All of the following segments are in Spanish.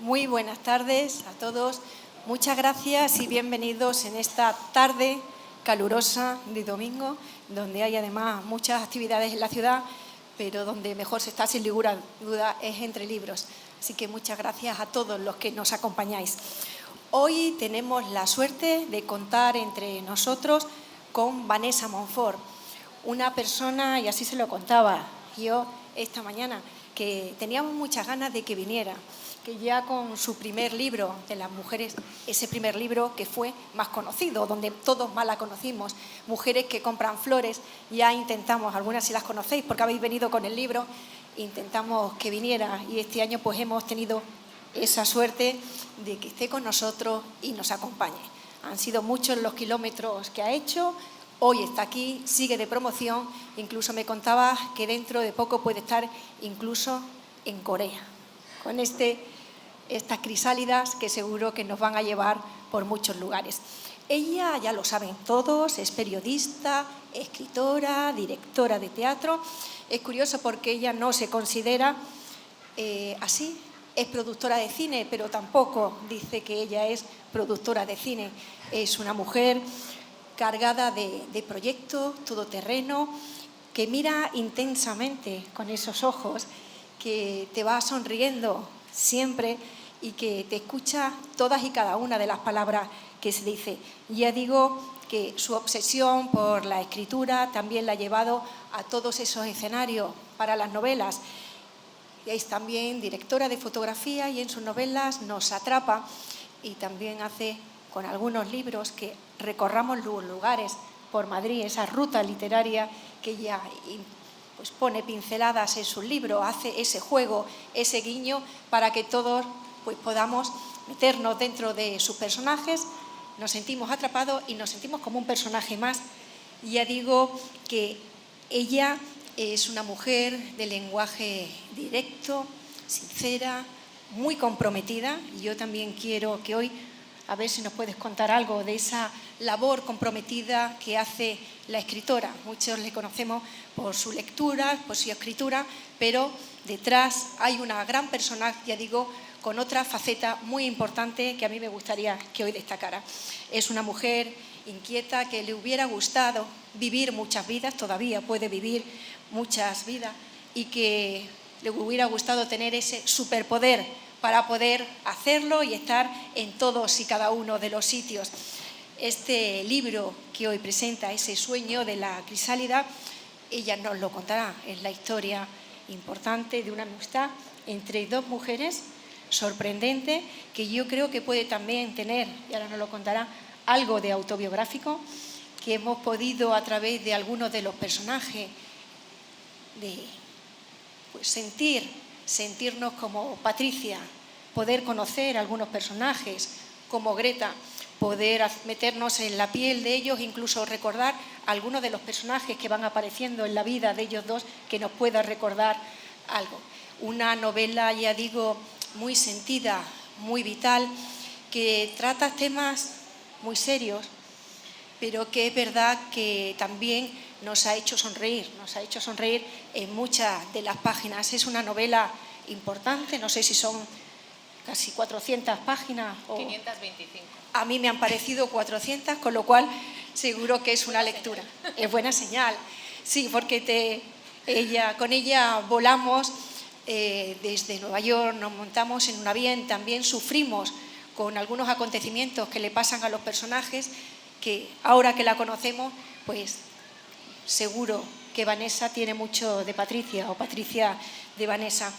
Muy buenas tardes a todos. Muchas gracias y bienvenidos en esta tarde calurosa de domingo, donde hay además muchas actividades en la ciudad, pero donde mejor se está sin ninguna duda es entre libros. Así que muchas gracias a todos los que nos acompañáis. Hoy tenemos la suerte de contar entre nosotros con Vanessa Monfort, una persona, y así se lo contaba yo esta mañana, que teníamos muchas ganas de que viniera, que ya con su primer libro de las mujeres, ese primer libro que fue más conocido, donde todos más la conocimos, Mujeres que compran flores, ya intentamos, algunas si las conocéis porque habéis venido con el libro, intentamos que viniera y este año pues hemos tenido esa suerte de que esté con nosotros y nos acompañe. Han sido muchos los kilómetros que ha hecho, hoy está aquí, sigue de promoción, incluso me contaba que dentro de poco puede estar incluso en Corea, con estas crisálidas que seguro que nos van a llevar por muchos lugares. Ella, ya lo saben todos, es periodista, escritora, directora de teatro. Es curioso porque ella no se considera así. Es productora de cine, pero tampoco dice que ella es productora de cine. Es una mujer cargada de proyectos, todoterreno, que mira intensamente con esos ojos, que te va sonriendo siempre y que te escucha todas y cada una de las palabras que se dice. Ya digo que su obsesión por la escritura también la ha llevado a todos esos escenarios para las novelas. Es también directora de fotografía y en sus novelas nos atrapa y también hace con algunos libros que recorramos los lugares por Madrid, esa ruta literaria que ella pues pone pinceladas en sus libros, hace ese juego, ese guiño para que todos pues podamos meternos dentro de sus personajes, nos sentimos atrapados y nos sentimos como un personaje más. Ya digo que ella es una mujer de lenguaje directo, sincera, muy comprometida. Y yo también quiero que hoy, a ver si nos puedes contar algo de esa labor comprometida que hace la escritora. Muchos le conocemos por su lectura, por su escritura, pero detrás hay una gran persona, ya digo, con otra faceta muy importante que a mí me gustaría que hoy destacara. Es una mujer inquieta que le hubiera gustado vivir muchas vidas, todavía puede vivir muchas vidas, y que le hubiera gustado tener ese superpoder para poder hacerlo y estar en todos y cada uno de los sitios. Este libro que hoy presenta, ese sueño de la crisálida, ella nos lo contará. Es la historia importante de una amistad entre dos mujeres, sorprendente, que yo creo que puede también tener, y ahora nos lo contará, algo de autobiográfico, que hemos podido a través de algunos de los personajes de pues, sentirnos como Patricia, poder conocer algunos personajes como Greta, poder meternos en la piel de ellos, incluso recordar algunos de los personajes que van apareciendo en la vida de ellos dos, que nos pueda recordar algo. Una novela, ya digo, muy sentida, muy vital, que trata temas muy serios, pero que es verdad que también nos ha hecho sonreír en muchas de las páginas. Es una novela importante, no sé si son casi 400 páginas. O 525. A mí me han parecido 400, con lo cual seguro que es una lectura. Es buena señal, sí, porque con ella volamos desde Nueva York, nos montamos en un avión, también sufrimos con algunos acontecimientos que le pasan a los personajes, que ahora que la conocemos, pues seguro que Vanessa tiene mucho de Patricia, o Patricia de Vanessa.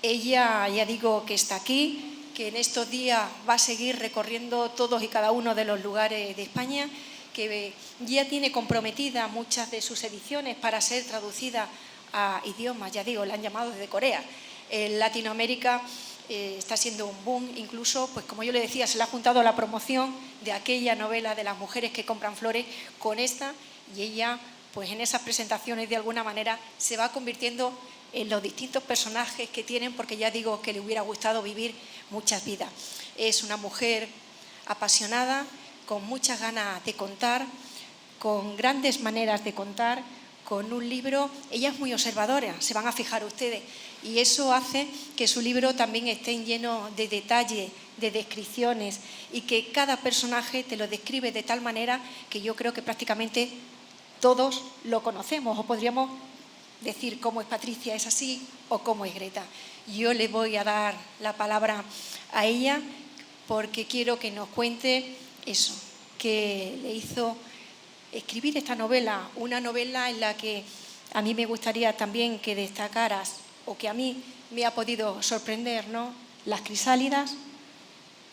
Ella, ya digo, que está aquí, que en estos días va a seguir recorriendo todos y cada uno de los lugares de España, que ya tiene comprometidas muchas de sus ediciones para ser traducidas a idiomas, ya digo, la han llamado desde Corea. En Latinoamérica está siendo un boom, incluso, pues como yo le decía, se le ha juntado la promoción de aquella novela de las mujeres que compran flores con esta, y ella, pues en esas presentaciones de alguna manera se va convirtiendo en los distintos personajes que tienen, porque ya digo que le hubiera gustado vivir muchas vidas. Es una mujer apasionada, con muchas ganas de contar, con grandes maneras de contar, con un libro. Ella es muy observadora, se van a fijar ustedes, y eso hace que su libro también esté lleno de detalle, de descripciones, y que cada personaje te lo describe de tal manera que yo creo que prácticamente todos lo conocemos, o podríamos decir cómo es Patricia, es así, o cómo es Greta. Yo le voy a dar la palabra a ella porque quiero que nos cuente eso, que le hizo escribir esta novela, una novela en la que a mí me gustaría también que destacaras, o que a mí me ha podido sorprender, ¿no? Las crisálidas,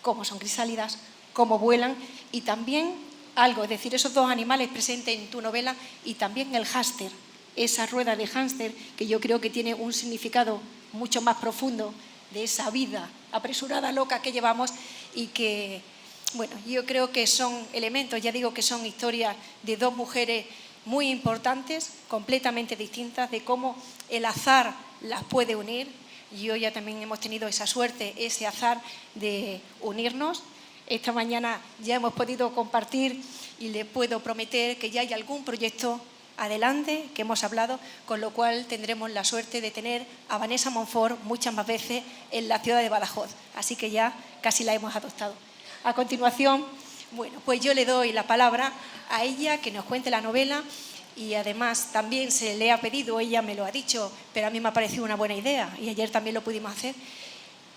cómo son crisálidas, cómo vuelan, y también algo, es decir, esos dos animales presentes en tu novela, y también el hámster, esa rueda de hámster, que yo creo que tiene un significado mucho más profundo de esa vida apresurada, loca que llevamos, y que, bueno, yo creo que son elementos, ya digo que son historias de dos mujeres muy importantes, completamente distintas, de cómo el azar las puede unir. Yo ya también hemos tenido esa suerte, ese azar de unirnos. Esta mañana ya hemos podido compartir y le puedo prometer que ya hay algún proyecto adelante que hemos hablado, con lo cual tendremos la suerte de tener a Vanessa Monfort muchas más veces en la ciudad de Badajoz. Así que ya casi la hemos adoptado. A continuación, bueno, pues yo le doy la palabra a ella que nos cuente la novela, y además también se le ha pedido, ella me lo ha dicho, pero a mí me ha parecido una buena idea y ayer también lo pudimos hacer,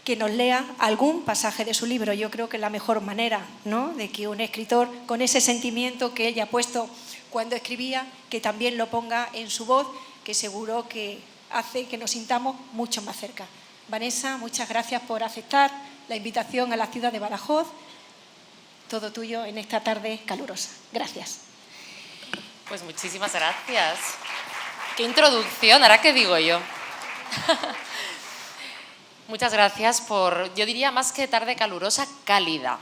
que nos lea algún pasaje de su libro. Yo creo que es la mejor manera, ¿no?, de que un escritor, con ese sentimiento que ella ha puesto cuando escribía, que también lo ponga en su voz, que seguro que hace que nos sintamos mucho más cerca. Vanessa, muchas gracias por aceptar la invitación a la ciudad de Badajoz. Todo tuyo en esta tarde calurosa. Gracias. Pues muchísimas gracias. Qué introducción, ¿ahora qué digo yo? Muchas gracias por, yo diría más que tarde calurosa, cálida,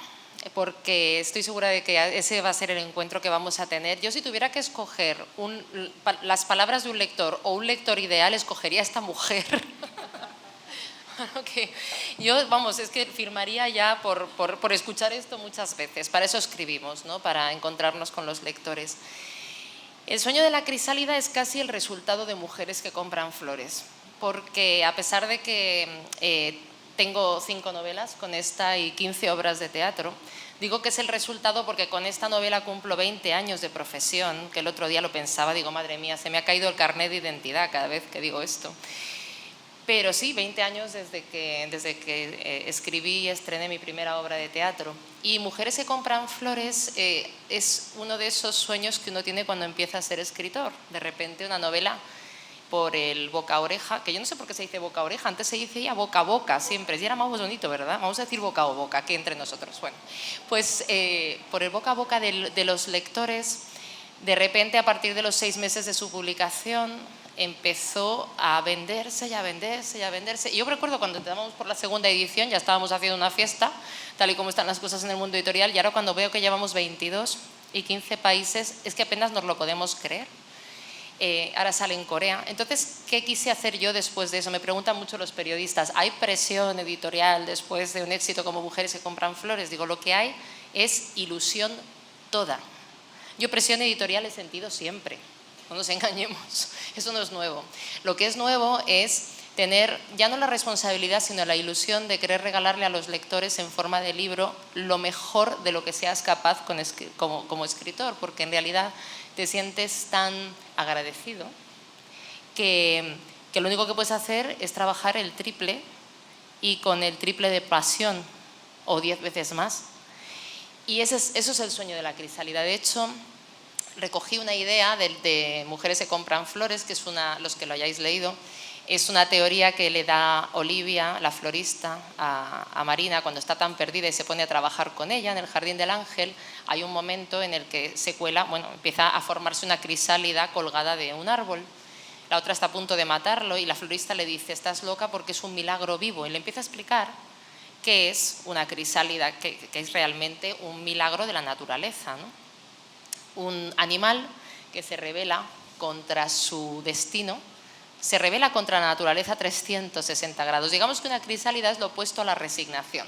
porque estoy segura de que ese va a ser el encuentro que vamos a tener. Yo, si tuviera que escoger las palabras de un lector o un lector ideal, escogería a esta mujer. Okay. Yo, vamos, es que firmaría ya por escuchar esto muchas veces. Para eso escribimos, ¿no?, para encontrarnos con los lectores. El sueño de la crisálida es casi el resultado de mujeres que compran flores, porque a pesar de que tengo 5 novelas con esta y 15 obras de teatro, digo que es el resultado porque con esta novela cumplo 20 años de profesión, que el otro día lo pensaba, digo, madre mía, se me ha caído el carnet de identidad cada vez que digo esto. Pero sí, 20 años desde que escribí y estrené mi primera obra de teatro. Y Mujeres que compran flores es uno de esos sueños que uno tiene cuando empieza a ser escritor. De repente una novela por el boca a oreja, que yo no sé por qué se dice boca a oreja, antes se decía boca a boca siempre, y era más bonito, ¿verdad? Vamos a decir boca a boca, aquí entre nosotros. Bueno, pues por el boca a boca de los lectores, de repente a partir de los 6 meses de su publicación, empezó a venderse y a venderse y a venderse. Y yo recuerdo cuando entramos por la segunda edición, ya estábamos haciendo una fiesta, tal y como están las cosas en el mundo editorial, y ahora cuando veo que llevamos 22 y 15 países, es que apenas nos lo podemos creer. Ahora sale en Corea. Entonces, ¿qué quise hacer yo después de eso? Me preguntan mucho los periodistas, ¿hay presión editorial después de un éxito como Mujeres que compran flores? Digo, lo que hay es ilusión toda. Yo presión editorial he sentido siempre. No nos engañemos, eso no es nuevo. Lo que es nuevo es tener ya no la responsabilidad, sino la ilusión de querer regalarle a los lectores en forma de libro lo mejor de lo que seas capaz como escritor, porque en realidad te sientes tan agradecido que lo único que puedes hacer es trabajar el triple, y con el triple de pasión, o 10 veces más. Y eso es el sueño de la crisálida. De hecho, recogí una idea de Mujeres que compran flores, que es los que lo hayáis leído, es una teoría que le da Olivia, la florista, a Marina cuando está tan perdida y se pone a trabajar con ella en el Jardín del Ángel. Hay un momento en el que se cuela, empieza a formarse una crisálida colgada de un árbol. La otra está a punto de matarlo y la florista le dice, estás loca porque es un milagro vivo, y le empieza a explicar qué es una crisálida, que es realmente un milagro de la naturaleza, ¿no? Un animal que se rebela contra su destino, se rebela contra la naturaleza a 360 grados. Digamos que una crisálida es lo opuesto a la resignación.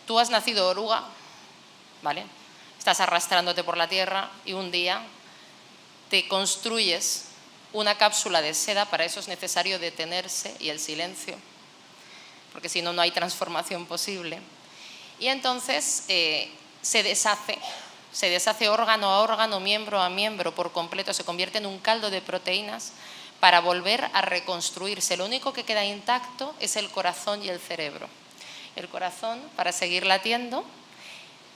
Tú has nacido oruga, ¿vale? Estás arrastrándote por la tierra y un día te construyes una cápsula de seda. Para eso es necesario detenerse y el silencio, porque si no, no hay transformación posible. Y entonces se deshace órgano a órgano, miembro a miembro por completo, se convierte en un caldo de proteínas para volver a reconstruirse. Lo único que queda intacto es el corazón y el cerebro. El corazón para seguir latiendo,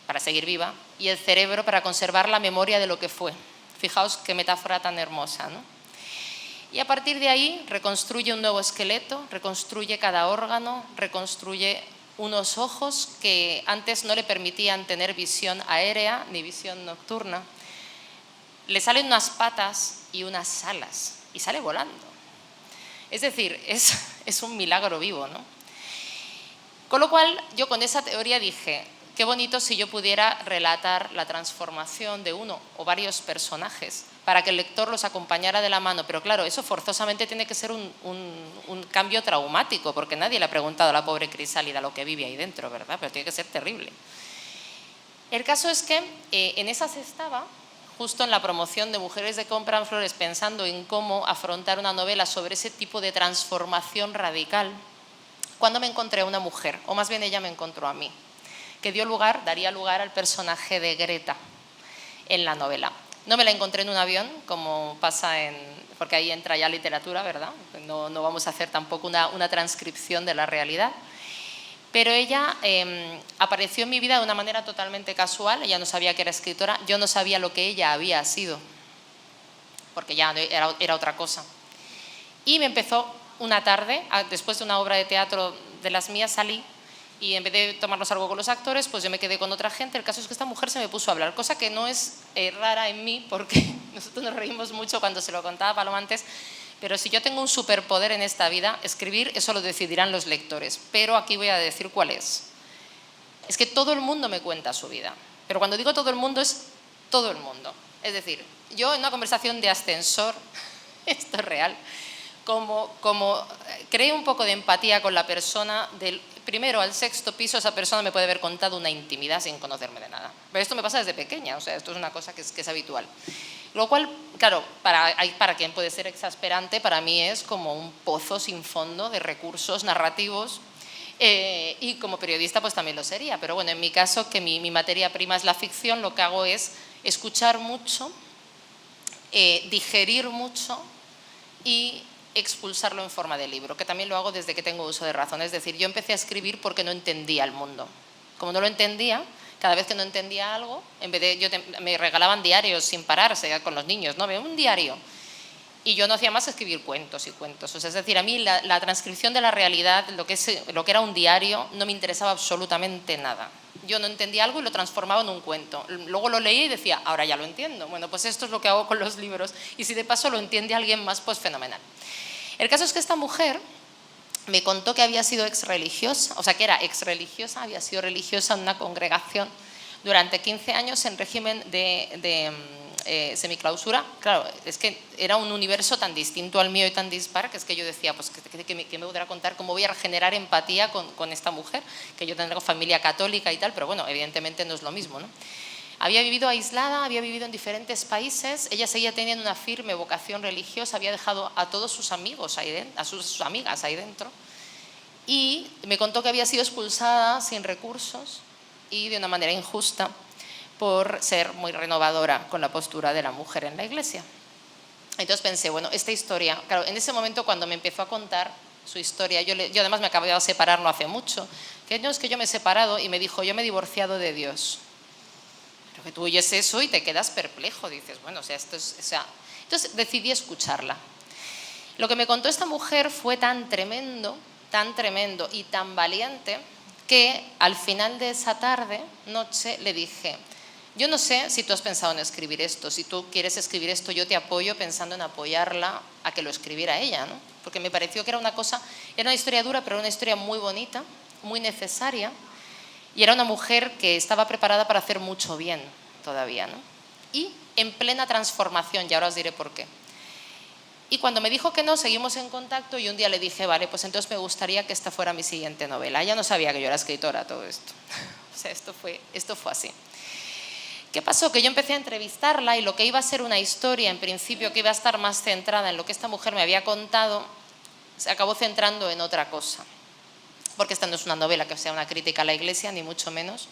para seguir viva, y el cerebro para conservar la memoria de lo que fue. Fijaos qué metáfora tan hermosa, ¿no? Y a partir de ahí reconstruye un nuevo esqueleto, reconstruye cada órgano, reconstruye unos ojos que antes no le permitían tener visión aérea ni visión nocturna. Le salen unas patas y unas alas y sale volando. Es decir, es un milagro vivo, ¿no? Con lo cual, yo con esa teoría dije, qué bonito si yo pudiera relatar la transformación de uno o varios personajes para que el lector los acompañara de la mano. Pero claro, eso forzosamente tiene que ser un cambio traumático, porque nadie le ha preguntado a la pobre Crisálida lo que vive ahí dentro, ¿verdad? Pero tiene que ser terrible. El caso es que en esas estaba, justo en la promoción de Mujeres de Compran Flores, pensando en cómo afrontar una novela sobre ese tipo de transformación radical, cuando me encontré a una mujer, o más bien ella me encontró a mí, que daría lugar al personaje de Greta en la novela. No me la encontré en un avión, como pasa porque ahí entra ya literatura, ¿verdad? No vamos a hacer tampoco una transcripción de la realidad. Pero ella apareció en mi vida de una manera totalmente casual. Ella no sabía que era escritora, yo no sabía lo que ella había sido, porque ya era otra cosa. Y me empezó una tarde, después de una obra de teatro de las mías, salí, y en vez de tomarnos algo con los actores, pues yo me quedé con otra gente. El caso es que esta mujer se me puso a hablar, cosa que no es rara en mí, porque nosotros nos reímos mucho cuando se lo contaba a Paloma antes, pero si yo tengo un superpoder en esta vida, escribir, eso lo decidirán los lectores, pero aquí voy a decir cuál es. Es que todo el mundo me cuenta su vida, pero cuando digo todo el mundo es todo el mundo. Es decir, yo en una conversación de ascensor, esto es real, como creé un poco de empatía con la persona, del primero al sexto piso, esa persona me puede haber contado una intimidad sin conocerme de nada. Pero esto me pasa desde pequeña, o sea, esto es una cosa que es habitual. Lo cual, claro, para quien puede ser exasperante, para mí es como un pozo sin fondo de recursos narrativos, y como periodista pues también lo sería. Pero bueno, en mi caso, que mi materia prima es la ficción, lo que hago es escuchar mucho, digerir mucho y expulsarlo en forma de libro, que también lo hago desde que tengo uso de razón. Es decir, yo empecé a escribir porque no entendía el mundo. Como no lo entendía, cada vez que no entendía algo, en vez de me regalaban diarios sin pararse con los niños, ¿no? Un diario. Y yo no hacía más que escribir cuentos y cuentos. O sea, es decir, a mí la transcripción de la realidad, lo que era un diario, no me interesaba absolutamente nada. Yo no entendía algo y lo transformaba en un cuento. Luego lo leía y decía, ahora ya lo entiendo. Bueno, pues esto es lo que hago con los libros. Y si de paso lo entiende alguien más, pues fenomenal. El caso es que esta mujer me contó que había sido exreligiosa, o sea, que era exreligiosa, había sido religiosa en una congregación durante 15 años en régimen de semiclausura. Claro, es que era un universo tan distinto al mío y tan dispar, que es que yo decía, pues que me podrá contar cómo voy a generar empatía con esta mujer, que yo tengo familia católica y tal, pero bueno, evidentemente no es lo mismo, ¿no? Había vivido aislada, había vivido en diferentes países, ella seguía teniendo una firme vocación religiosa, había dejado a todos sus amigos ahí dentro, a sus amigas ahí dentro, y me contó que había sido expulsada sin recursos y de una manera injusta por ser muy renovadora con la postura de la mujer en la iglesia. Entonces pensé, bueno, esta historia, claro, en ese momento cuando me empezó a contar su historia, yo además me acababa de separar no hace mucho, que no es que yo me he separado, y me dijo, yo me he divorciado de Dios. Pero que tú oyes eso y te quedas perplejo, dices, bueno, o sea, esto es, o sea. Entonces decidí escucharla. Lo que me contó esta mujer fue tan tremendo y tan valiente, que al final de esa noche le dije, yo no sé si tú has pensado en escribir esto, si tú quieres escribir esto, yo te apoyo pensando en apoyarla a que lo escribiera ella, ¿no? Porque me pareció que era una historia dura, pero era una historia muy bonita, muy necesaria, y era una mujer que estaba preparada para hacer mucho bien todavía, ¿no? Y en plena transformación, y ahora os diré por qué. Y cuando me dijo que no, seguimos en contacto, y un día le dije, vale, pues entonces me gustaría que esta fuera mi siguiente novela. Ella no sabía que yo era escritora, todo esto. O sea, esto fue así. ¿Qué pasó? Que yo empecé a entrevistarla y lo que iba a ser una historia, en principio, que iba a estar más centrada en lo que esta mujer me había contado, se acabó centrando en otra cosa. Porque esta no es una novela que sea una crítica a la Iglesia, ni mucho menos,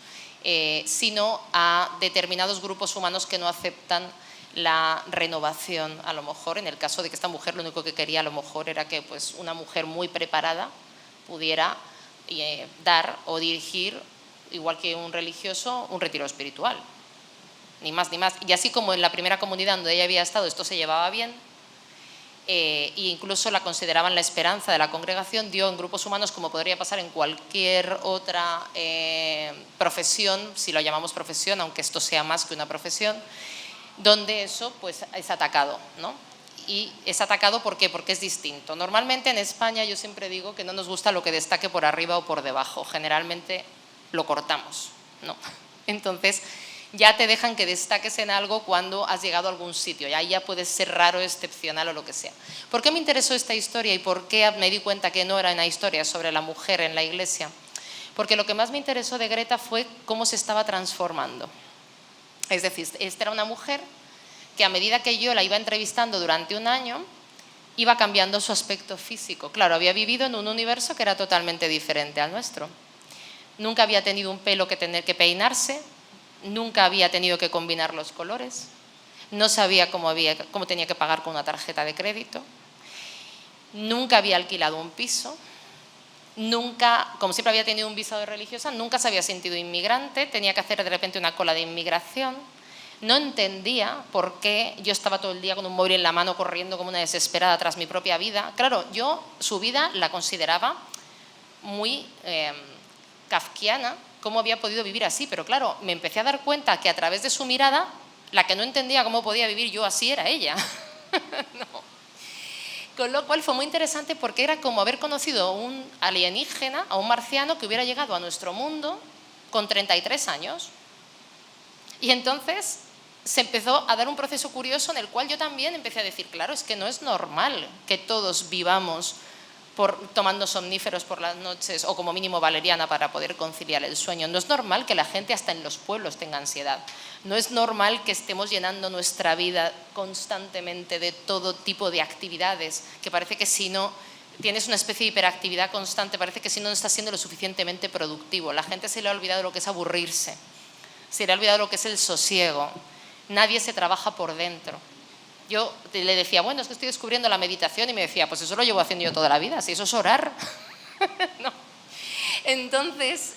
sino a determinados grupos humanos que no aceptan la renovación, a lo mejor, en el caso de que esta mujer lo único que quería a lo mejor era que pues, una mujer muy preparada pudiera dar o dirigir, igual que un religioso, un retiro espiritual. Ni más ni más. Y así como en la primera comunidad donde ella había estado esto se llevaba bien, e incluso la consideraban la esperanza de la congregación, dio en grupos humanos, como podría pasar en cualquier otra profesión, si lo llamamos profesión, aunque esto sea más que una profesión, donde eso pues, es atacado, ¿no? Y es atacado ¿por qué? Porque es distinto. Normalmente en España yo siempre digo que no nos gusta lo que destaque por arriba o por debajo, generalmente lo cortamos, ¿no? Entonces ya te dejan que destaques en algo cuando has llegado a algún sitio, y ahí ya puedes ser raro, excepcional o lo que sea. ¿Por qué me interesó esta historia y por qué me di cuenta que no era una historia sobre la mujer en la Iglesia? Porque lo que más me interesó de Greta fue cómo se estaba transformando. Es decir, esta era una mujer que a medida que yo la iba entrevistando durante un año, iba cambiando su aspecto físico. Claro, había vivido en un universo que era totalmente diferente al nuestro. Nunca había tenido un pelo que tener que peinarse, nunca había tenido que combinar los colores, no sabía cómo tenía que pagar con una tarjeta de crédito, nunca había alquilado un piso, nunca, como siempre había tenido un visado de religiosa, nunca se había sentido inmigrante, tenía que hacer de repente una cola de inmigración, no entendía por qué yo estaba todo el día con un móvil en la mano corriendo como una desesperada tras mi propia vida. Claro, yo su vida la consideraba muy kafkiana, cómo había podido vivir así, pero claro, me empecé a dar cuenta que a través de su mirada, la que no entendía cómo podía vivir yo así era ella. No. Con lo cual fue muy interesante porque era como haber conocido a un alienígena, a un marciano que hubiera llegado a nuestro mundo con 33 años. Y entonces se empezó a dar un proceso curioso en el cual yo también empecé a decir, claro, es que no es normal que todos vivamos tomando somníferos por las noches o como mínimo valeriana para poder conciliar el sueño. No es normal que la gente hasta en los pueblos tenga ansiedad. No es normal que estemos llenando nuestra vida constantemente de todo tipo de actividades, que parece que si no tienes una especie de hiperactividad constante, parece que si no estás siendo lo suficientemente productivo. La gente se le ha olvidado lo que es aburrirse, se le ha olvidado lo que es el sosiego. Nadie se trabaja por dentro. Yo le decía, bueno, es que estoy descubriendo la meditación, y me decía, pues eso lo llevo haciendo yo toda la vida, si eso es orar. No. Entonces,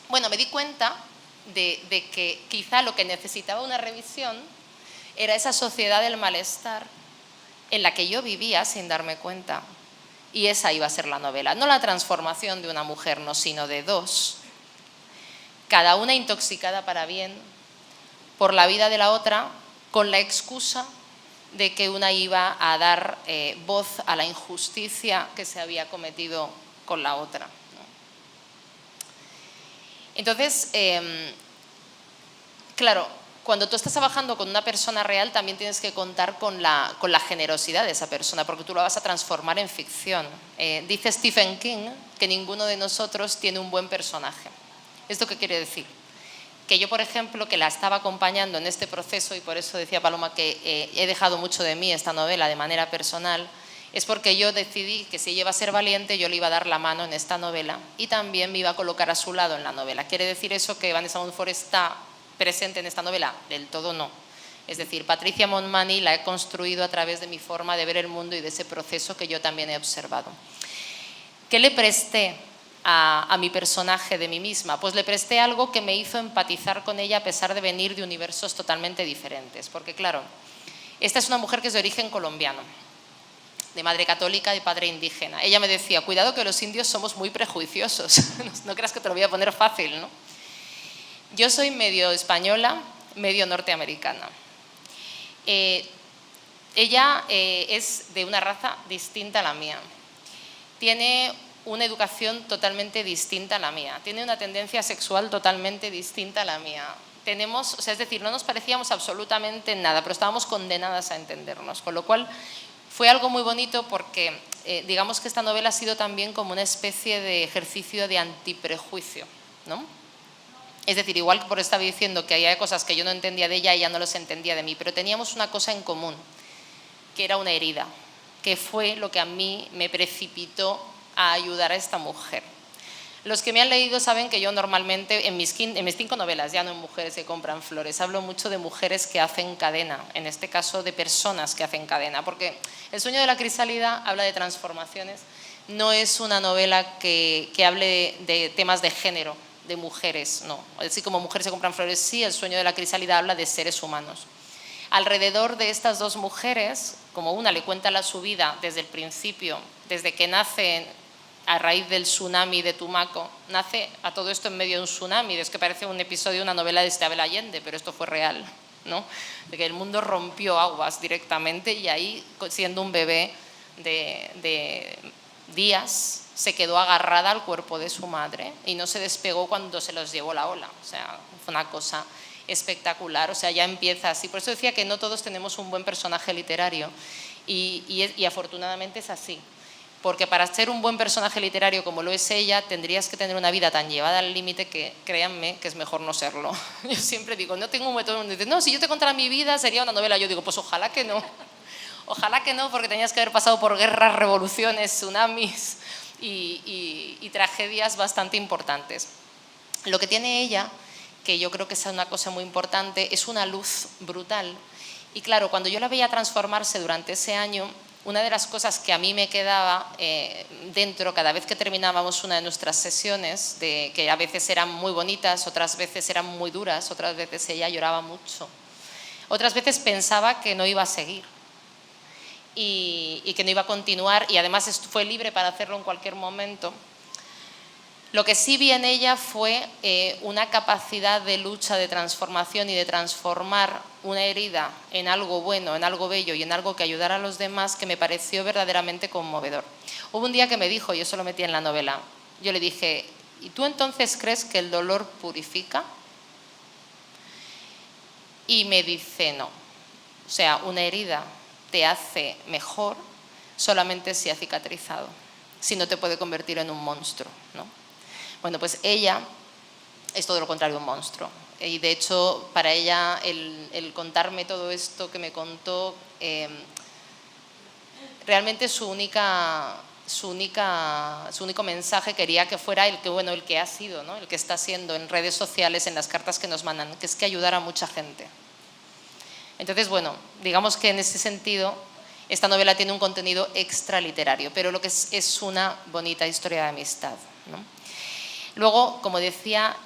bueno, me di cuenta de que quizá lo que necesitaba una revisión era esa sociedad del malestar en la que yo vivía sin darme cuenta. Y esa iba a ser la novela. No la transformación de una mujer, no, sino de dos. Cada una intoxicada para bien por la vida de la otra, con la excusa de que una iba a dar voz a la injusticia que se había cometido con la otra, ¿no? Entonces, claro, cuando tú estás trabajando con una persona real también tienes que contar con la generosidad de esa persona, porque tú la vas a transformar en ficción. Dice Stephen King que ninguno de nosotros tiene un buen personaje. ¿Esto qué quiere decir? Que yo, por ejemplo, que la estaba acompañando en este proceso, y por eso decía Paloma que he dejado mucho de mí esta novela de manera personal, es porque yo decidí que si ella iba a ser valiente, yo le iba a dar la mano en esta novela y también me iba a colocar a su lado en la novela. ¿Quiere decir eso que Vanessa Monfort está presente en esta novela? Del todo no. Es decir, Patricia Montmany la he construido a través de mi forma de ver el mundo y de ese proceso que yo también he observado. ¿Qué le presté a mi personaje de mí misma? Pues le presté algo que me hizo empatizar con ella a pesar de venir de universos totalmente diferentes. Porque claro, esta es una mujer que es de origen colombiano, de madre católica y padre indígena. Ella me decía, cuidado que los indios somos muy prejuiciosos, no creas que te lo voy a poner fácil, ¿no? Yo soy medio española, medio norteamericana. Ella es de una raza distinta a la mía. Tiene una educación totalmente distinta a la mía, tiene una tendencia sexual totalmente distinta a la mía. O sea, es decir, no nos parecíamos absolutamente en nada, pero estábamos condenadas a entendernos, con lo cual fue algo muy bonito porque digamos que esta novela ha sido también como una especie de ejercicio de antiprejuicio, ¿no? Es decir, igual que por estaba diciendo que había cosas que yo no entendía de ella no las entendía de mí, pero teníamos una cosa en común, que era una herida, que fue lo que a mí me precipitó a ayudar a esta mujer. Los que me han leído saben que yo normalmente, en mis 5 novelas, ya no en Mujeres que compran flores, hablo mucho de mujeres que hacen cadena, en este caso de personas que hacen cadena, porque El sueño de la crisálida habla de transformaciones, no es una novela que hable de temas de género, de mujeres, no. Así como Mujeres que compran flores, sí, El sueño de la crisálida habla de seres humanos. Alrededor de estas dos mujeres, como una le cuenta su vida desde el principio, desde que nace a raíz del tsunami de Tumaco, nace a todo esto en medio de un tsunami, es que parece un episodio de una novela de Isabel Allende, pero esto fue real, ¿no? De que el mundo rompió aguas directamente y ahí, siendo un bebé de días, se quedó agarrada al cuerpo de su madre y no se despegó cuando se los llevó la ola. O sea, fue una cosa espectacular, o sea, ya empieza así. Por eso decía que no todos tenemos un buen personaje literario y afortunadamente es así. Porque para ser un buen personaje literario como lo es ella, tendrías que tener una vida tan llevada al límite que, créanme, que es mejor no serlo. Yo siempre digo, no tengo un método donde dice, no, si yo te contara mi vida sería una novela. Yo digo, pues ojalá que no. Ojalá que no, porque tenías que haber pasado por guerras, revoluciones, tsunamis y tragedias bastante importantes. Lo que tiene ella, que yo creo que es una cosa muy importante, es una luz brutal. Y claro, cuando yo la veía transformarse durante ese año, una de las cosas que a mí me quedaba dentro cada vez que terminábamos una de nuestras sesiones, que a veces eran muy bonitas, otras veces eran muy duras, otras veces ella lloraba mucho, otras veces pensaba que no iba a seguir y que no iba a continuar, y además fue libre para hacerlo en cualquier momento. Lo que sí vi en ella fue una capacidad de lucha, de transformación y de transformar una herida en algo bueno, en algo bello y en algo que ayudara a los demás, que me pareció verdaderamente conmovedor. Hubo un día que me dijo, y eso lo metí en la novela, yo le dije, ¿y tú entonces crees que el dolor purifica? Y me dice, no. O sea, una herida te hace mejor solamente si ha cicatrizado, si no te puede convertir en un monstruo, ¿no? Bueno, pues ella es todo lo contrario, un monstruo. Y de hecho, para ella, el contarme todo esto que me contó, realmente su único mensaje quería que fuera el que ha sido, ¿no? El que está siendo en redes sociales, en las cartas que nos mandan, que es que ayudar a mucha gente. Entonces, bueno, digamos que en ese sentido, esta novela tiene un contenido extraliterario, pero lo que es una bonita historia de amistad, ¿no? Luego, como decía,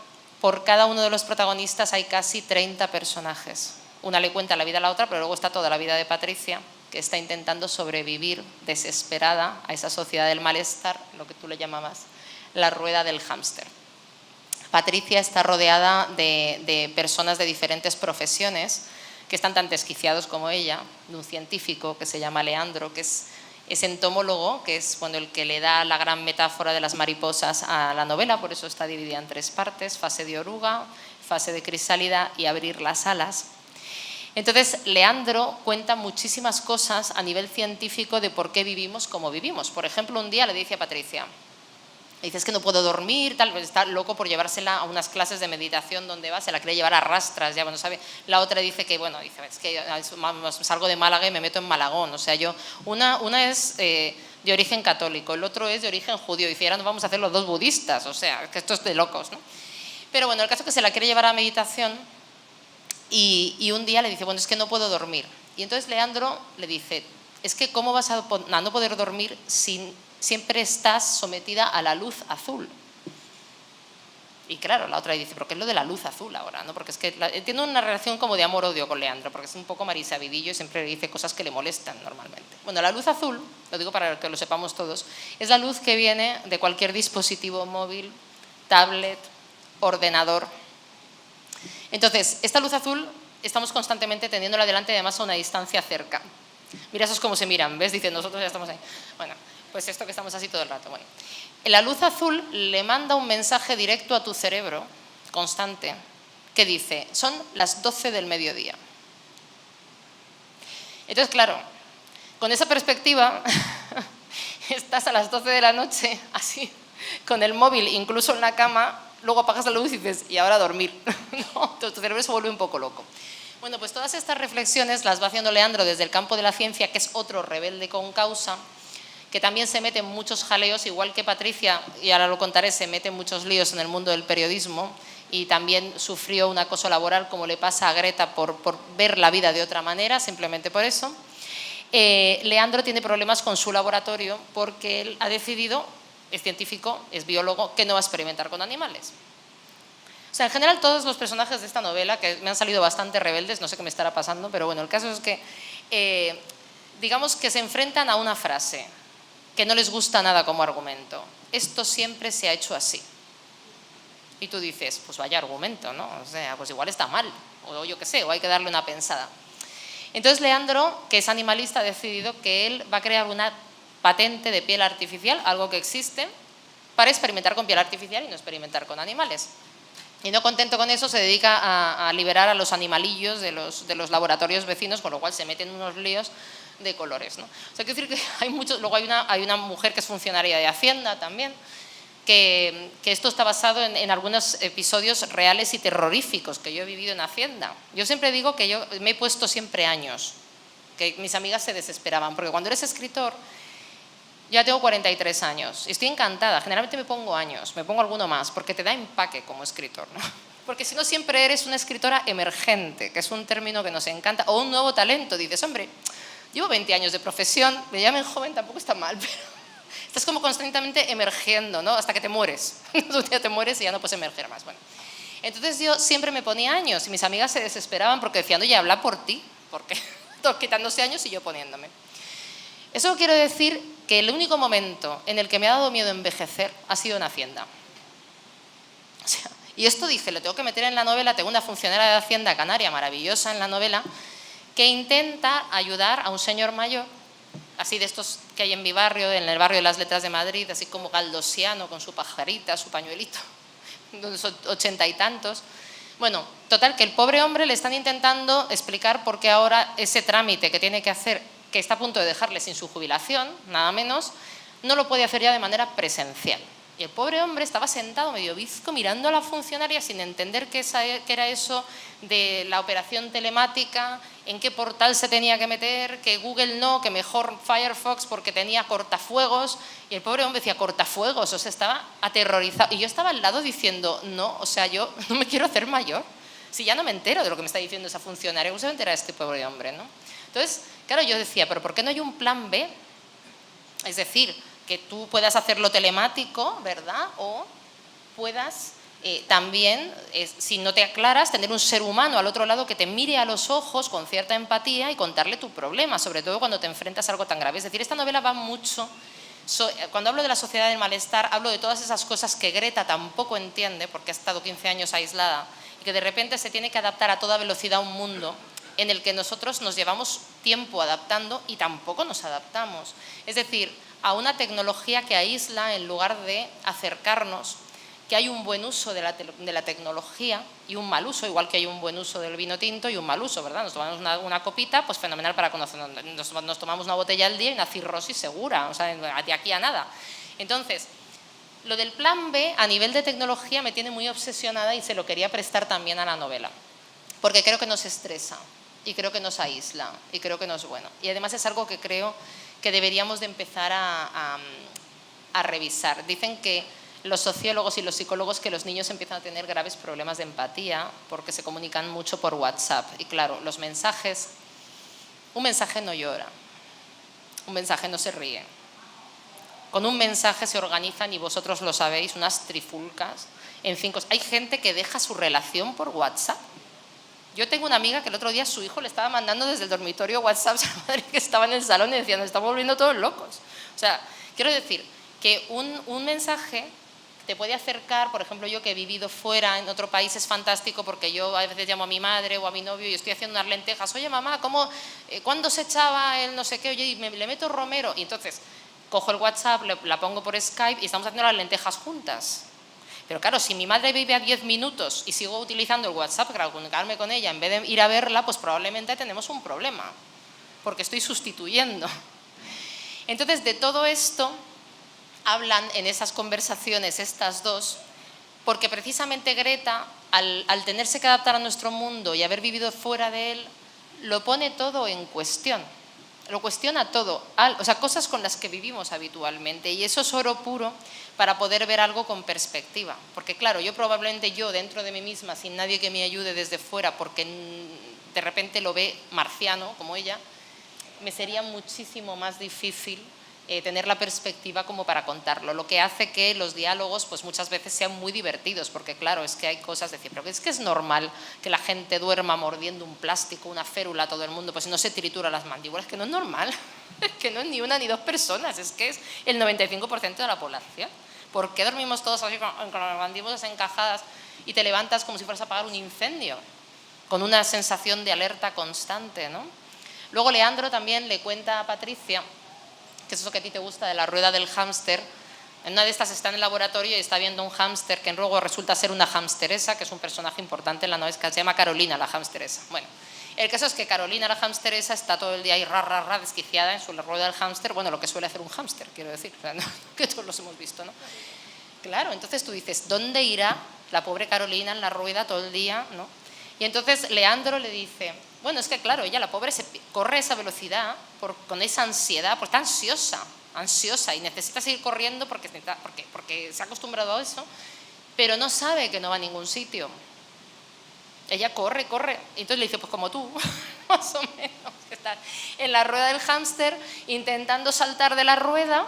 por cada uno de los protagonistas hay casi 30 personajes. Una le cuenta la vida a la otra, pero luego está toda la vida de Patricia, que está intentando sobrevivir desesperada a esa sociedad del malestar, lo que tú le llamabas la rueda del hámster. Patricia está rodeada de personas de diferentes profesiones que están tan desquiciados como ella, de un científico que se llama Leandro, que es entomólogo, que es el que le da la gran metáfora de las mariposas a la novela, por eso está dividida en 3 partes, fase de oruga, fase de crisálida y abrir las alas. Entonces, Leandro cuenta muchísimas cosas a nivel científico de por qué vivimos como vivimos. Por ejemplo, un día le dice a Patricia, dice, es que no puedo dormir, tal vez está loco por llevársela a unas clases de meditación donde va, se la quiere llevar a rastras, ya bueno, sabe. La otra dice que, dice, es que salgo de Málaga y me meto en Malagón, o sea, una es de origen católico, el otro es de origen judío, y dice, ahora nos vamos a hacer los 2 budistas, o sea, que esto es de locos, ¿no? Pero bueno, el caso es que se la quiere llevar a meditación y un día le dice, es que no puedo dormir. Y entonces Leandro le dice, es que ¿cómo vas a no poder dormir si siempre estás sometida a la luz azul? Y claro, la otra dice, ¿pero qué es lo de la luz azul ahora? ¿No? Porque es que tiene una relación como de amor-odio con Leandro, porque es un poco marisabidillo y siempre le dice cosas que le molestan normalmente. Bueno, la luz azul, lo digo para que lo sepamos todos, es la luz que viene de cualquier dispositivo móvil, tablet, ordenador. Entonces, esta luz azul estamos constantemente teniéndola delante, además a una distancia cerca. Mira, eso es como se miran, ¿ves? Dicen, nosotros ya estamos ahí. Bueno, pues esto que estamos así todo el rato. Bueno, la luz azul le manda un mensaje directo a tu cerebro, constante, que dice, son las 12 del mediodía. Entonces, claro, con esa perspectiva, estás a las 12 de la noche, así, con el móvil, incluso en la cama, luego apagas la luz y dices, y ahora a dormir. ¿No? Tu cerebro se vuelve un poco loco. Bueno, pues todas estas reflexiones las va haciendo Leandro desde el campo de la ciencia, que es otro rebelde con causa, que también se mete en muchos jaleos, igual que Patricia, y ahora lo contaré, se mete en muchos líos en el mundo del periodismo y también sufrió un acoso laboral como le pasa a Greta por ver la vida de otra manera, simplemente por eso. Leandro tiene problemas con su laboratorio porque él ha decidido, es científico, es biólogo, que no va a experimentar con animales. O sea, en general todos los personajes de esta novela, que me han salido bastante rebeldes, no sé qué me estará pasando, pero bueno, el caso es que, digamos que se enfrentan a una frase que no les gusta nada como argumento. Esto siempre se ha hecho así. Y tú dices, pues vaya argumento, ¿no? O sea, pues igual está mal, o yo qué sé, o hay que darle una pensada. Entonces Leandro, que es animalista, ha decidido que él va a crear una patente de piel artificial, algo que existe, para experimentar con piel artificial y no experimentar con animales. Y no contento con eso, se dedica a liberar a los animalillos de los laboratorios vecinos, con lo cual se meten en unos líos de colores, ¿no? O sea, quiero decir que hay muchos. Luego hay una mujer que es funcionaria de Hacienda también, que esto está basado en algunos episodios reales y terroríficos que yo he vivido en Hacienda. Yo siempre digo que yo me he puesto siempre años, que mis amigas se desesperaban, porque cuando eres escritor, ya tengo 43 años y estoy encantada, generalmente me pongo años, me pongo alguno más, porque te da empaque como escritor, ¿no? Porque si no siempre eres una escritora emergente, que es un término que nos encanta, o un nuevo talento, dices, hombre, llevo 20 años de profesión, me llamen joven tampoco está mal, pero estás como constantemente emergiendo, ¿no? Hasta que te mueres. Un día te mueres y ya no puedes emerger más. Bueno, entonces yo siempre me ponía años y mis amigas se desesperaban porque decían, oye, habla por ti, porque todos quitándose años y yo poniéndome. Eso quiero decir que el único momento en el que me ha dado miedo envejecer ha sido en Hacienda. O sea, y esto dije, lo tengo que meter en la novela, tengo una funcionaria de Hacienda canaria maravillosa en la novela, que intenta ayudar a un señor mayor, así de estos que hay en mi barrio, en el barrio de las Letras de Madrid, así como galdosiano, con su pajarita, su pañuelito, unos 80 y tantos. Bueno, total, que el pobre hombre le están intentando explicar por qué ahora ese trámite que tiene que hacer, que está a punto de dejarle sin su jubilación, nada menos, no lo puede hacer ya de manera presencial. Y el pobre hombre estaba sentado medio bizco mirando a la funcionaria sin entender qué era eso de la operación telemática, en qué portal se tenía que meter, que Google no, que mejor Firefox porque tenía cortafuegos. Y el pobre hombre decía, cortafuegos, o sea, estaba aterrorizado. Y yo estaba al lado diciendo, no, o sea, yo no me quiero hacer mayor. Si ya no me entero de lo que me está diciendo esa funcionaria, ¿cómo se va a enterar este pobre hombre, no? Entonces, claro, yo decía, pero ¿por qué no hay un plan B? Es decir, que tú puedas hacerlo telemático, ¿verdad? O puedas también, si no te aclaras, tener un ser humano al otro lado que te mire a los ojos con cierta empatía y contarle tu problema, sobre todo cuando te enfrentas a algo tan grave. Es decir, esta novela va mucho. Cuando hablo de la sociedad del malestar, hablo de todas esas cosas que Greta tampoco entiende, porque ha estado 15 años aislada, y que de repente se tiene que adaptar a toda velocidad a un mundo en el que nosotros nos llevamos tiempo adaptando y tampoco nos adaptamos. Es decir, a una tecnología que aísla en lugar de acercarnos, que hay un buen uso de la tecnología y un mal uso, igual que hay un buen uso del vino tinto y un mal uso, ¿verdad? Nos tomamos una copita, pues fenomenal para conocernos. Nos tomamos una botella al día y una cirrosis segura, o sea, de aquí a nada. Entonces, lo del plan B a nivel de tecnología me tiene muy obsesionada y se lo quería prestar también a la novela, porque creo que nos estresa y creo que nos aísla y creo que no es bueno. Y además es algo que creo que deberíamos de empezar a revisar. Dicen que los sociólogos y los psicólogos que los niños empiezan a tener graves problemas de empatía porque se comunican mucho por WhatsApp. Y claro, los mensajes, un mensaje no llora, un mensaje no se ríe. Con un mensaje se organizan, y vosotros lo sabéis, unas trifulcas. Hay gente que deja su relación por WhatsApp. Yo tengo una amiga que el otro día su hijo le estaba mandando desde el dormitorio WhatsApp a la madre que estaba en el salón y decía, nos estamos volviendo todos locos. O sea, quiero decir que un mensaje te puede acercar. Por ejemplo, yo que he vivido fuera, en otro país, es fantástico porque yo a veces llamo a mi madre o a mi novio y estoy haciendo unas lentejas. Oye, mamá, ¿cuándo se echaba el no sé qué? Oye, le meto romero. Y entonces cojo el WhatsApp, la pongo por Skype y estamos haciendo las lentejas juntas. Pero claro, si mi madre vive a 10 minutos y sigo utilizando el WhatsApp para comunicarme con ella en vez de ir a verla, pues probablemente tenemos un problema, porque estoy sustituyendo. Entonces, de todo esto hablan en esas conversaciones estas dos, porque precisamente Greta, al tenerse que adaptar a nuestro mundo y haber vivido fuera de él, lo pone todo en cuestión, lo cuestiona todo, o sea, cosas con las que vivimos habitualmente, y eso es oro puro para poder ver algo con perspectiva, porque claro, probablemente yo dentro de mí misma, sin nadie que me ayude desde fuera, porque de repente lo ve marciano como ella, me sería muchísimo más difícil tener la perspectiva como para contarlo, lo que hace que los diálogos pues muchas veces sean muy divertidos, porque claro, es que hay cosas de decir, pero es que es normal que la gente duerma mordiendo un plástico, una férula, todo el mundo, pues no se tritura las mandíbulas, que no es normal, que no es ni una ni dos personas, es que es el 95% de la población. ¿Por qué dormimos todos así con las mandíbulas encajadas y te levantas como si fueras a apagar un incendio, con una sensación de alerta constante, ¿no? Luego Leandro también le cuenta a Patricia, que es eso que a ti te gusta de la rueda del hámster. En una de estas está en el laboratorio y está viendo un hámster que luego resulta ser una hámsteresa, que es un personaje importante en la novela, que se llama Carolina la hámsteresa. Bueno, el caso es que Carolina la hámsteresa está todo el día ahí desquiciada en su rueda del hámster, bueno, lo que suele hacer un hámster, quiero decir, o sea, ¿no? Que todos los hemos visto, ¿no? Claro, entonces tú dices, ¿dónde irá la pobre Carolina en la rueda todo el día, ¿no? Y entonces Leandro le dice, bueno, es que claro, ella, la pobre, corre a esa velocidad con esa ansiedad, porque está ansiosa y necesita seguir corriendo porque se ha acostumbrado a eso, pero no sabe que no va a ningún sitio. Ella corre, y entonces le dice, pues como tú, más o menos, que estás en la rueda del hámster intentando saltar de la rueda,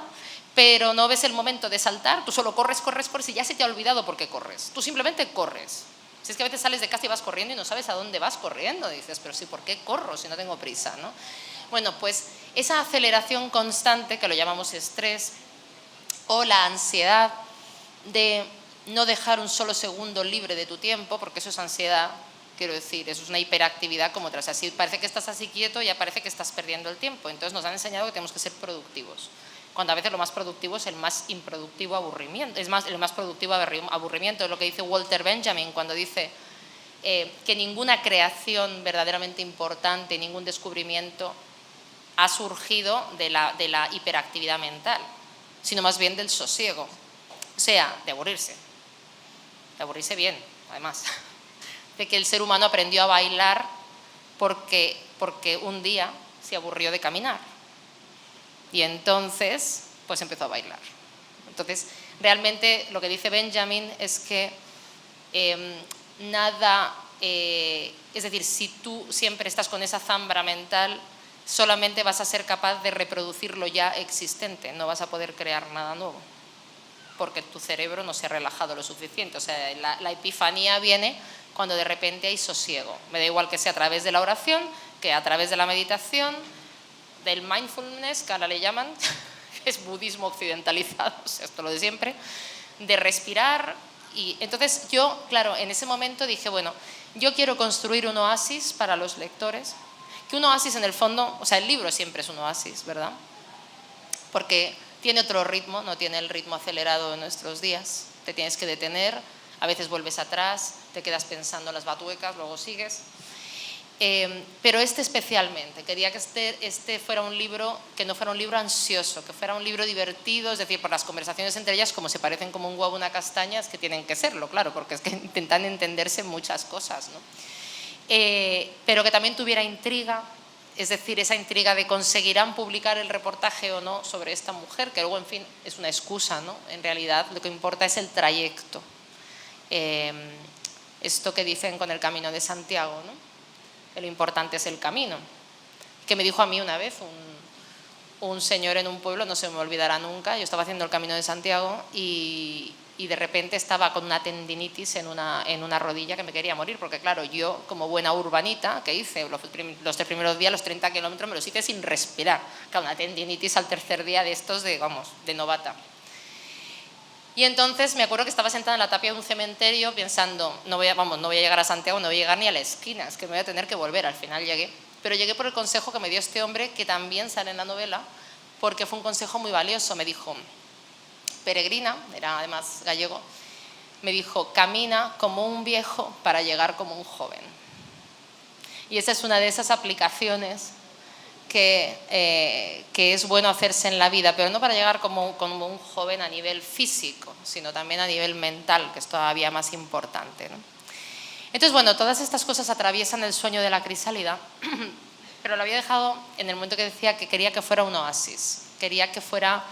pero no ves el momento de saltar, tú solo corres y ya se te ha olvidado por qué corres, tú simplemente corres. Si es que a veces sales de casa y vas corriendo y no sabes a dónde vas corriendo, dices, pero sí, ¿por qué corro si no tengo prisa, ¿no? Bueno, pues esa aceleración constante, que lo llamamos estrés, o la ansiedad de no dejar un solo segundo libre de tu tiempo, porque eso es ansiedad, quiero decir, eso es una hiperactividad como otra. O sea, si parece que estás así quieto, ya parece que estás perdiendo el tiempo. Entonces nos han enseñado que tenemos que ser productivos, cuando a veces lo más productivo es el más improductivo aburrimiento, el más productivo aburrimiento, es lo que dice Walter Benjamin cuando dice que ninguna creación verdaderamente importante, ningún descubrimiento ha surgido de la hiperactividad mental, sino más bien del sosiego, o sea, de aburrirse bien, además, de que el ser humano aprendió a bailar porque un día se aburrió de caminar. Y entonces, pues empezó a bailar. Entonces, realmente lo que dice Benjamin es que es decir, si tú siempre estás con esa zambra mental, solamente vas a ser capaz de reproducir lo ya existente, no vas a poder crear nada nuevo, porque tu cerebro no se ha relajado lo suficiente. O sea, la epifanía viene cuando de repente hay sosiego. Me da igual que sea a través de la oración, que a través de la meditación, del mindfulness, que ahora le llaman, que es budismo occidentalizado, o sea, esto lo de siempre, de respirar. Y entonces yo, claro, en ese momento dije, bueno, yo quiero construir un oasis para los lectores, que un oasis en el fondo, o sea, el libro siempre es un oasis, ¿verdad? Porque tiene otro ritmo, no tiene el ritmo acelerado de nuestros días, te tienes que detener, a veces vuelves atrás, te quedas pensando en las batuecas, luego sigues. Pero especialmente, quería que este fuera un libro, que no fuera un libro ansioso, que fuera un libro divertido, es decir, por las conversaciones entre ellas, como se parecen como un huevo y una castaña, es que tienen que serlo, claro, porque es que intentan entenderse muchas cosas, ¿no? Pero que también tuviera intriga, es decir, esa intriga de conseguirán publicar el reportaje o no sobre esta mujer, que luego, en fin, es una excusa, ¿no? En realidad, lo que importa es el trayecto. Esto que dicen con el Camino de Santiago, ¿no? Que lo importante es el camino. Que me dijo a mí una vez un señor en un pueblo, no se me olvidará nunca, yo estaba haciendo el Camino de Santiago y de repente estaba con una tendinitis en una rodilla que me quería morir, porque claro, yo como buena urbanita, ¿qué hice? Los 3 primeros días, los 30 kilómetros me los hice sin respirar. Claro, una tendinitis al tercer día de estos de novata. Y entonces me acuerdo que estaba sentada en la tapia de un cementerio pensando, no voy a llegar a Santiago, no voy a llegar ni a la esquina, es que me voy a tener que volver. Al final llegué, pero llegué por el consejo que me dio este hombre, que también sale en la novela, porque fue un consejo muy valioso. Me dijo, peregrina, era además gallego, me dijo, camina como un viejo para llegar como un joven. Y esa es una de esas aplicaciones que es bueno hacerse en la vida, pero no para llegar como un joven a nivel físico, sino también a nivel mental, que es todavía más importante, ¿no? Entonces, bueno, todas estas cosas atraviesan el sueño de la crisálida, pero lo había dejado en el momento que decía que quería que fuera un oasis, quería que fuera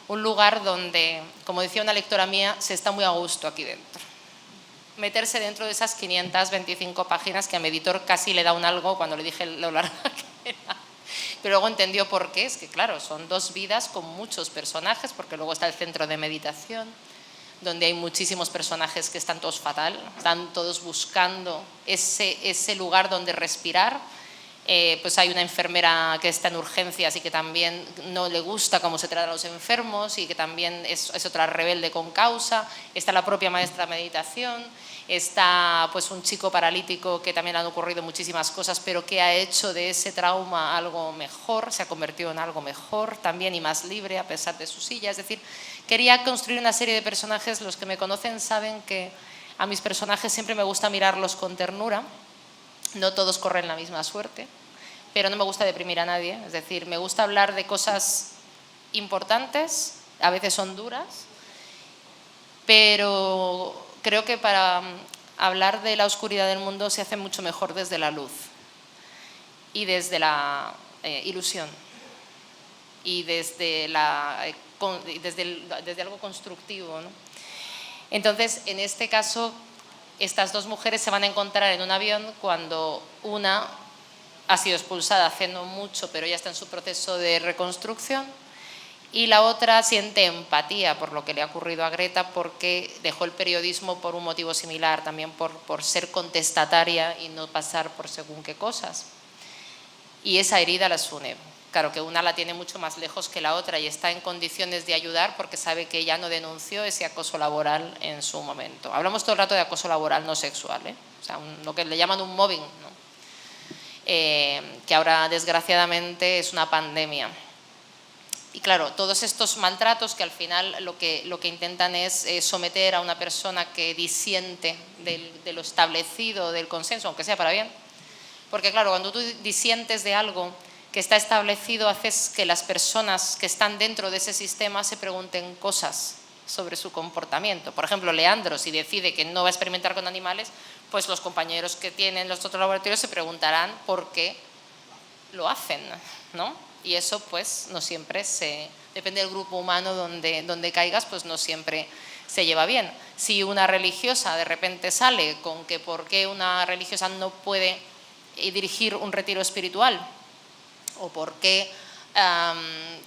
un lugar donde, como decía una lectora mía, se está muy a gusto aquí dentro. Meterse dentro de esas 525 páginas que a mi editor casi le da un algo cuando le dije lo larga que era. Pero luego entendió por qué, es que claro, son 2 vidas con muchos personajes, porque luego está el centro de meditación, donde hay muchísimos personajes que están todos fatal, están todos buscando ese lugar donde respirar. Pues hay una enfermera que está en urgencias y que también no le gusta cómo se tratan a los enfermos y que también es otra rebelde con causa. Está la propia maestra de meditación, está pues un chico paralítico que también han ocurrido muchísimas cosas, pero que ha hecho de ese trauma algo mejor, se ha convertido en algo mejor también y más libre a pesar de su silla. Es decir, quería construir una serie de personajes. Los que me conocen saben que a mis personajes siempre me gusta mirarlos con ternura. No todos corren la misma suerte, pero no me gusta deprimir a nadie. Es decir, me gusta hablar de cosas importantes, a veces son duras, pero creo que para hablar de la oscuridad del mundo se hace mucho mejor desde la luz y desde la ilusión y desde algo constructivo, ¿no? Entonces, en este caso, estas 2 mujeres se van a encontrar en un avión cuando una ha sido expulsada hace no mucho, pero ya está en su proceso de reconstrucción, y la otra siente empatía por lo que le ha ocurrido a Greta, porque dejó el periodismo por un motivo similar, también por ser contestataria y no pasar por según qué cosas. Y esa herida las une. Claro que una la tiene mucho más lejos que la otra y está en condiciones de ayudar porque sabe que ella no denunció ese acoso laboral en su momento. Hablamos todo el rato de acoso laboral, no sexual, ¿eh? O sea, lo que le llaman un mobbing, ¿no? Que ahora desgraciadamente es una pandemia. Y claro, todos estos maltratos que al final lo que intentan es someter a una persona que disiente de lo establecido, del consenso, aunque sea para bien. Porque claro, cuando tú disientes de algo que está establecido, haces que las personas que están dentro de ese sistema se pregunten cosas sobre su comportamiento. Por ejemplo, Leandro, si decide que no va a experimentar con animales, pues los compañeros que tienen los otros laboratorios se preguntarán por qué lo hacen, ¿no? Y eso pues no siempre depende del grupo humano donde caigas, pues no siempre se lleva bien. Si una religiosa de repente sale con que por qué una religiosa no puede dirigir un retiro espiritual, o por qué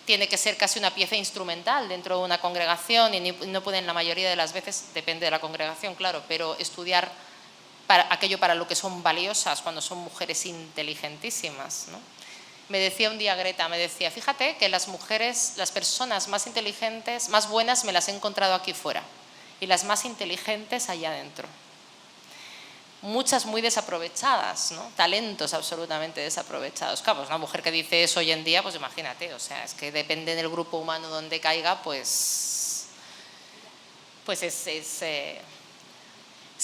tiene que ser casi una pieza instrumental dentro de una congregación y no pueden la mayoría de las veces, depende de la congregación, claro, pero estudiar aquello para lo que son valiosas cuando son mujeres inteligentísimas, ¿no? Me decía un día Greta, me decía, fíjate que las mujeres, las personas más inteligentes, más buenas me las he encontrado aquí fuera y las más inteligentes allá adentro. Muchas muy desaprovechadas, ¿no? Talentos absolutamente desaprovechados. Claro, pues una mujer que dice eso hoy en día, pues imagínate, o sea, es que depende del grupo humano donde caiga, pues se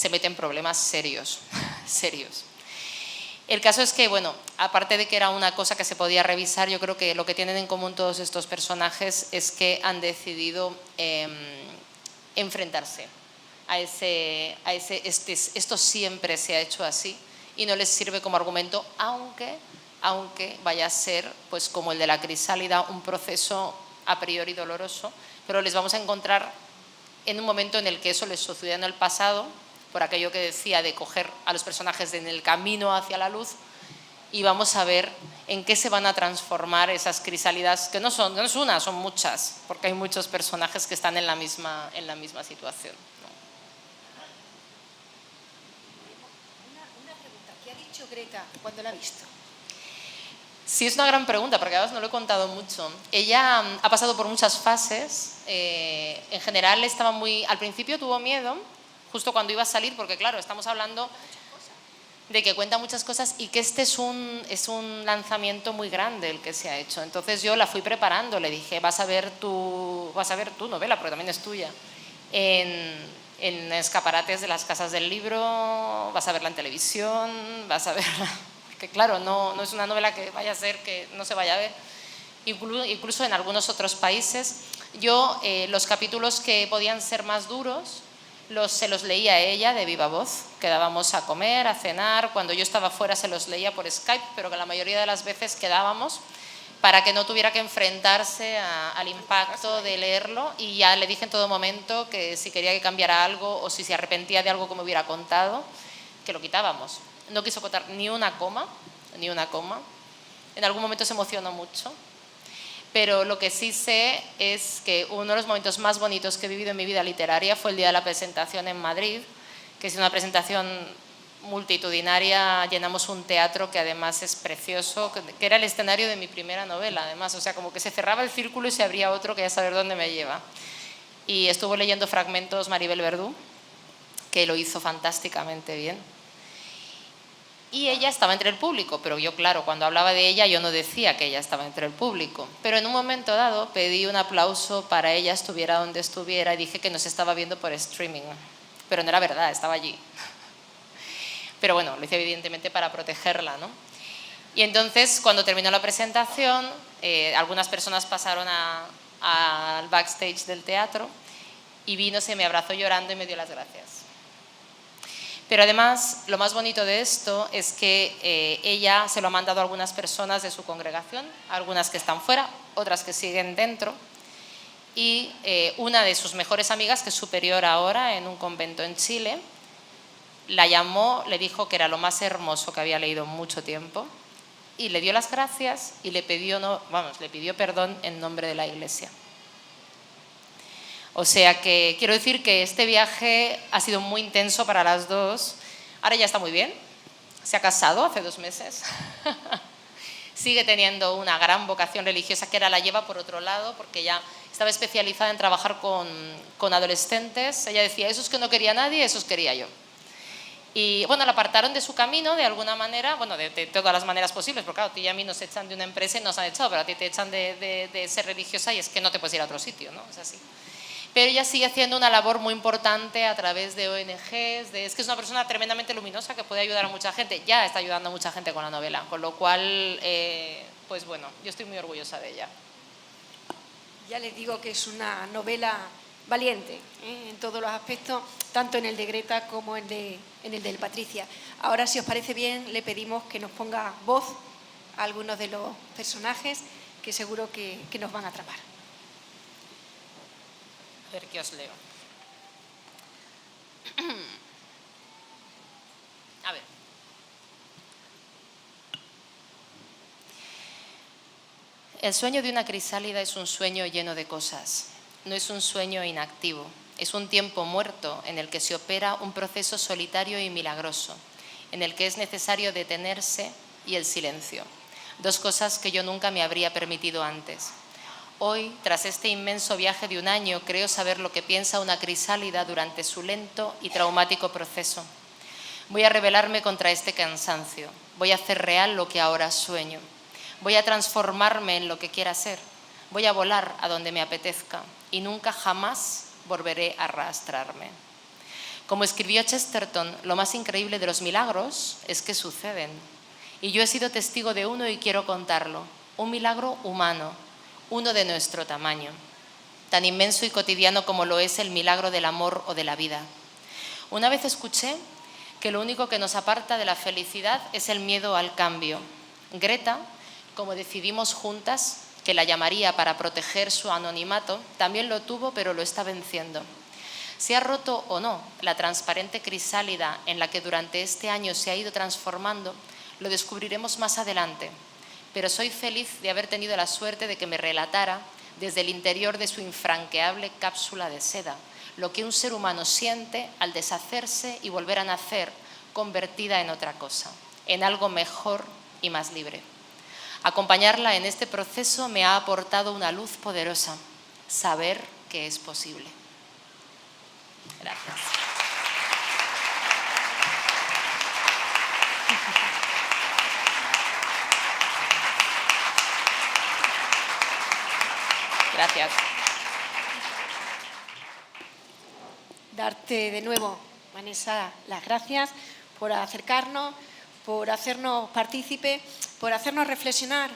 mete en problemas serios, serios. El caso es que, bueno, aparte de que era una cosa que se podía revisar, yo creo que lo que tienen en común todos estos personajes es que han decidido enfrentarse a esto siempre se ha hecho así y no les sirve como argumento, aunque vaya a ser, pues como el de la crisálida, un proceso a priori doloroso, pero les vamos a encontrar en un momento en el que eso les sucedió en el pasado, por aquello que decía de coger a los personajes en el camino hacia la luz, y vamos a ver en qué se van a transformar esas crisálidas, que no es una, son muchas, porque hay muchos personajes que están en la misma situación. ¿Qué ha dicho Greta cuando la ha visto? Sí, es una gran pregunta, porque además no lo he contado mucho. Ella ha pasado por muchas fases. En general estaba al principio tuvo miedo, justo cuando iba a salir, porque claro, estamos hablando de que cuenta muchas cosas y que este es un lanzamiento muy grande el que se ha hecho. Entonces yo la fui preparando, le dije, vas a ver tu novela, porque también es tuya, en escaparates de las casas del libro, vas a verla en televisión, vas a verla, que claro, no es una novela que vaya a ser que no se vaya a ver. Incluso en algunos otros países, yo los capítulos que podían ser más duros se los leía a ella de viva voz. Quedábamos a comer, a cenar, cuando yo estaba fuera se los leía por Skype, pero que la mayoría de las veces quedábamos para que no tuviera que enfrentarse al impacto de leerlo, y ya le dije en todo momento que si quería que cambiara algo o si se arrepentía de algo que me hubiera contado, que lo quitábamos. No quiso contar ni una coma, ni una coma. En algún momento se emocionó mucho. Pero lo que sí sé es que uno de los momentos más bonitos que he vivido en mi vida literaria fue el día de la presentación en Madrid, que es una presentación multitudinaria. Llenamos un teatro que además es precioso, que era el escenario de mi primera novela, además. O sea, como que se cerraba el círculo y se abría otro que ya saber dónde me lleva. Y estuvo leyendo fragmentos Maribel Verdú, que lo hizo fantásticamente bien. Y ella estaba entre el público, pero yo, claro, cuando hablaba de ella yo no decía que ella estaba entre el público. Pero en un momento dado pedí un aplauso para ella, estuviera donde estuviera, y dije que nos estaba viendo por streaming. Pero no era verdad, estaba allí. Pero bueno, lo hice evidentemente para protegerla, ¿no? Y entonces, cuando terminó la presentación, algunas personas pasaron al backstage del teatro y vino, se me abrazó llorando y me dio las gracias. Pero además, lo más bonito de esto es que ella se lo ha mandado a algunas personas de su congregación, algunas que están fuera, otras que siguen dentro, y una de sus mejores amigas, que es superior ahora en un convento en Chile, la llamó, le dijo que era lo más hermoso que había leído en mucho tiempo, y le dio las gracias y le pidió perdón en nombre de la Iglesia. O sea que quiero decir que este viaje ha sido muy intenso para las dos. Ahora ya está muy bien, se ha casado hace 2 meses. Sigue teniendo una gran vocación religiosa que ahora la lleva por otro lado, porque ya estaba especializada en trabajar con adolescentes. Ella decía, esos que no quería nadie, esos quería yo. Y bueno, la apartaron de su camino de alguna manera, bueno, de todas las maneras posibles, porque claro, a ti y a mí nos echan de una empresa y nos han echado, pero a ti te echan de ser religiosa y es que no te puedes ir a otro sitio, ¿no? Es así. Pero ella sigue haciendo una labor muy importante a través de ONGs, es que es una persona tremendamente luminosa que puede ayudar a mucha gente, ya está ayudando a mucha gente con la novela, con lo cual, pues bueno, yo estoy muy orgullosa de ella. Ya les digo que es una novela valiente, en todos los aspectos, tanto en el de Greta como en el de Patricia. Ahora, si os parece bien, le pedimos que nos ponga voz a algunos de los personajes que seguro que nos van a atrapar. A ver qué os leo. A ver. El sueño de una crisálida es un sueño lleno de cosas. No es un sueño inactivo. Es un tiempo muerto en el que se opera un proceso solitario y milagroso, en el que es necesario detenerse y el silencio. 2 cosas que yo nunca me habría permitido antes. Hoy, tras este inmenso viaje de 1 año, creo saber lo que piensa una crisálida durante su lento y traumático proceso. Voy a rebelarme contra este cansancio. Voy a hacer real lo que ahora sueño. Voy a transformarme en lo que quiera ser. Voy a volar a donde me apetezca y nunca jamás volveré a arrastrarme. Como escribió Chesterton, lo más increíble de los milagros es que suceden. Y yo he sido testigo de uno y quiero contarlo. Un milagro humano, uno de nuestro tamaño, tan inmenso y cotidiano como lo es el milagro del amor o de la vida. Una vez escuché que lo único que nos aparta de la felicidad es el miedo al cambio. Greta, como decidimos juntas que la llamaría para proteger su anonimato, también lo tuvo, pero lo está venciendo. Se ha roto o no la transparente crisálida en la que durante este año se ha ido transformando, lo descubriremos más adelante. Pero soy feliz de haber tenido la suerte de que me relatara desde el interior de su infranqueable cápsula de seda lo que un ser humano siente al deshacerse y volver a nacer convertida en otra cosa, en algo mejor y más libre. Acompañarla en este proceso me ha aportado una luz poderosa, saber que es posible. Gracias. Gracias. Darte de nuevo, Vanessa, las gracias por acercarnos, por hacernos partícipes, por hacernos reflexionar,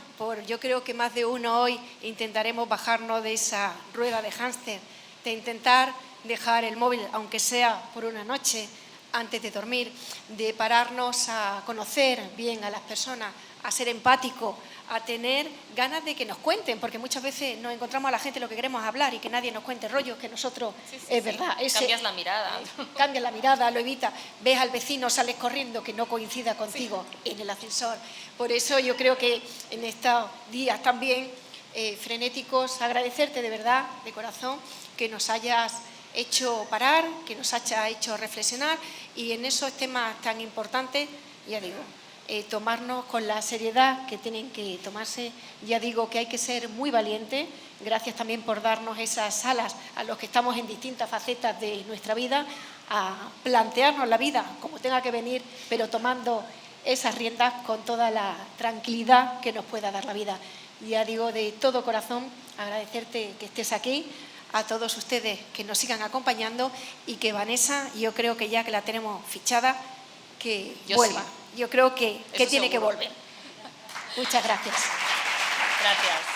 yo creo que más de uno hoy intentaremos bajarnos de esa rueda de hámster, de intentar dejar el móvil, aunque sea por una noche, antes de dormir, de pararnos a conocer bien a las personas, a ser empáticos, a tener ganas de que nos cuenten, porque muchas veces nos encontramos a la gente lo que queremos hablar y que nadie nos cuente rollos que nosotros, es verdad. Cambias la mirada. Cambias la mirada, lo evitas, ves al vecino, sales corriendo que no coincida contigo en el ascensor. Por eso yo creo que en estos días también frenéticos, agradecerte de verdad, de corazón, que nos hayas hecho parar, que nos haya hecho reflexionar y en esos temas tan importantes, ya digo, tomarnos con la seriedad que tienen que tomarse. Ya digo que hay que ser muy valientes. Gracias también por darnos esas alas a los que estamos en distintas facetas de nuestra vida, a plantearnos la vida como tenga que venir, pero tomando esas riendas con toda la tranquilidad que nos pueda dar la vida. Ya digo de todo corazón agradecerte que estés aquí, a todos ustedes que nos sigan acompañando y que Vanessa, yo creo que ya que la tenemos fichada, que vuelva. Sí. Yo creo que tiene seguro. que volver. Muchas gracias. Gracias.